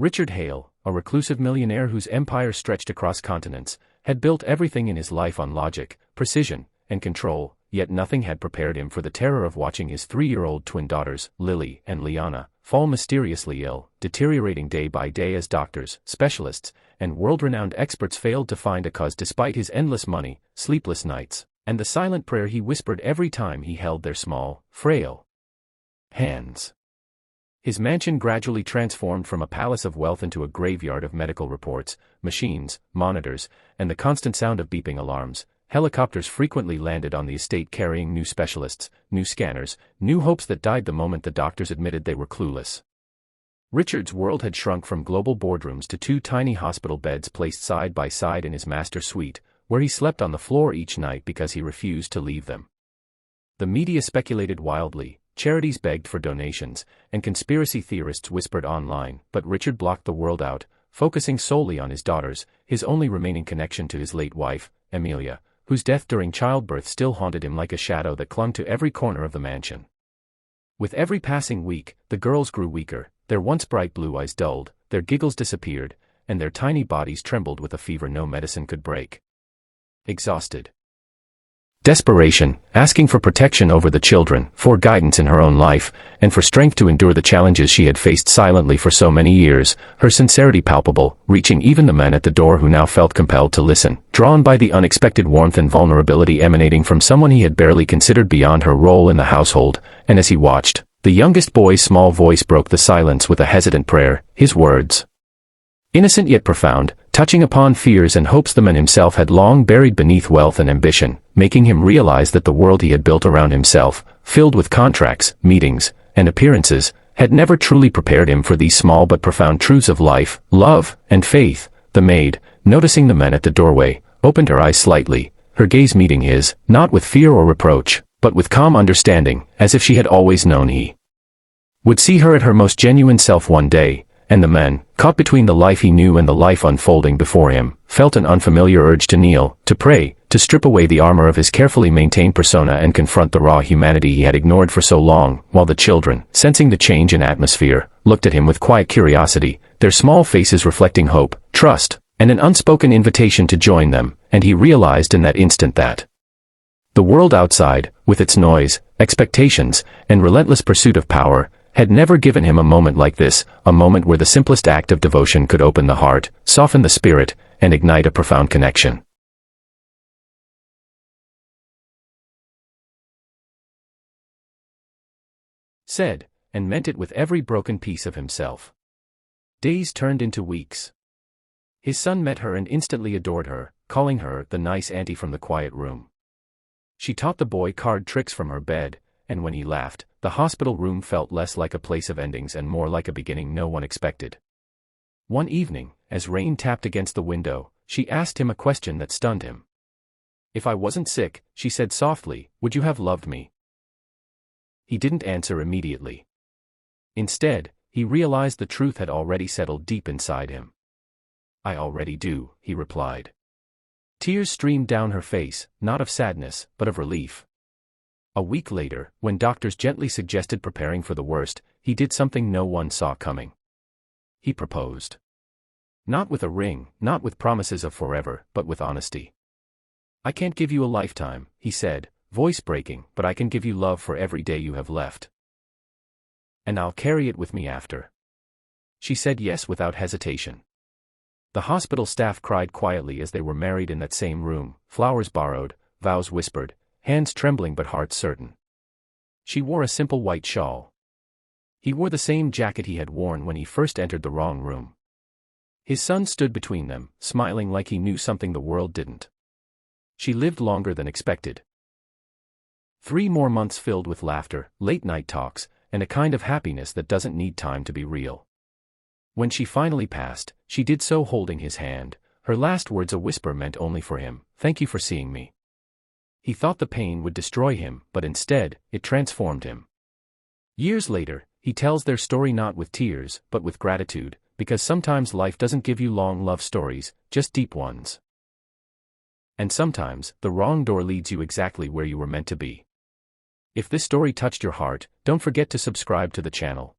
Richard Hale, a reclusive millionaire whose empire stretched across continents, had built everything in his life on logic, precision, and control, yet nothing had prepared him for the terror of watching his 3-year-old twin daughters, Lily and Liana, fall mysteriously ill, deteriorating day by day as doctors, specialists, and world-renowned experts failed to find a cause despite his endless money, sleepless nights, and the silent prayer he whispered every time he held their small, frail hands. His mansion gradually transformed from a palace of wealth into a graveyard of medical reports, machines, monitors, and the constant sound of beeping alarms. Helicopters frequently landed on the estate carrying new specialists, new scanners, new hopes that died the moment the doctors admitted they were clueless. Richard's world had shrunk from global boardrooms to 2 tiny hospital beds placed side by side in his master suite, where he slept on the floor each night because he refused to leave them. The media speculated wildly, charities begged for donations, and conspiracy theorists whispered online, but Richard blocked the world out, focusing solely on his daughters, his only remaining connection to his late wife, Amelia, whose death during childbirth still haunted him like a shadow that clung to every corner of the mansion. With every passing week, the girls grew weaker, their once bright blue eyes dulled, their giggles disappeared, and their tiny bodies trembled with a fever no medicine could break. Exhausted. Desperation, asking for protection over the children, for guidance in her own life, and for strength to endure the challenges she had faced silently for so many years, her sincerity palpable, reaching even the men at the door who now felt compelled to listen, drawn by the unexpected warmth and vulnerability emanating from someone he had barely considered beyond her role in the household, and as he watched, the youngest boy's small voice broke the silence with a hesitant prayer, his words, innocent yet profound, touching upon fears and hopes the man himself had long buried beneath wealth and ambition, making him realize that the world he had built around himself, filled with contracts, meetings, and appearances, had never truly prepared him for these small but profound truths of life, love, and faith. The maid, noticing the man at the doorway, opened her eyes slightly, her gaze meeting his, not with fear or reproach, but with calm understanding, as if she had always known he would see her at her most genuine self one day. And the man, caught between the life he knew and the life unfolding before him, felt an unfamiliar urge to kneel, to pray, to strip away the armor of his carefully maintained persona and confront the raw humanity he had ignored for so long, while the children, sensing the change in atmosphere, looked at him with quiet curiosity, their small faces reflecting hope, trust, and an unspoken invitation to join them, and he realized in that instant that the world outside, with its noise, expectations, and relentless pursuit of power, had never given him a moment like this, a moment where the simplest act of devotion could open the heart, soften the spirit, and ignite a profound connection. Said, and meant it with every broken piece of himself. Days turned into weeks. His son met her and instantly adored her, calling her the nice auntie from the quiet room. She taught the boy card tricks from her bed, and when he laughed, the hospital room felt less like a place of endings and more like a beginning no one expected. One evening, as rain tapped against the window, she asked him a question that stunned him. "If I wasn't sick," she said softly, "would you have loved me?" He didn't answer immediately. Instead, he realized the truth had already settled deep inside him. "I already do," he replied. Tears streamed down her face, not of sadness, but of relief. A week later, when doctors gently suggested preparing for the worst, he did something no one saw coming. He proposed. Not with a ring, not with promises of forever, but with honesty. "I can't give you a lifetime," he said, voice breaking, "but I can give you love for every day you have left. And I'll carry it with me after." She said yes without hesitation. The hospital staff cried quietly as they were married in that same room, flowers borrowed, vows whispered, hands trembling but hearts certain. She wore a simple white shawl. He wore the same jacket he had worn when he first entered the wrong room. His son stood between them, smiling like he knew something the world didn't. She lived longer than expected. 3 more months filled with laughter, late-night talks, and a kind of happiness that doesn't need time to be real. When she finally passed, she did so holding his hand, her last words a whisper meant only for him, "Thank you for seeing me." He thought the pain would destroy him, but instead, it transformed him. Years later, he tells their story not with tears, but with gratitude, because sometimes life doesn't give you long love stories, just deep ones. And sometimes, the wrong door leads you exactly where you were meant to be. If this story touched your heart, don't forget to subscribe to the channel.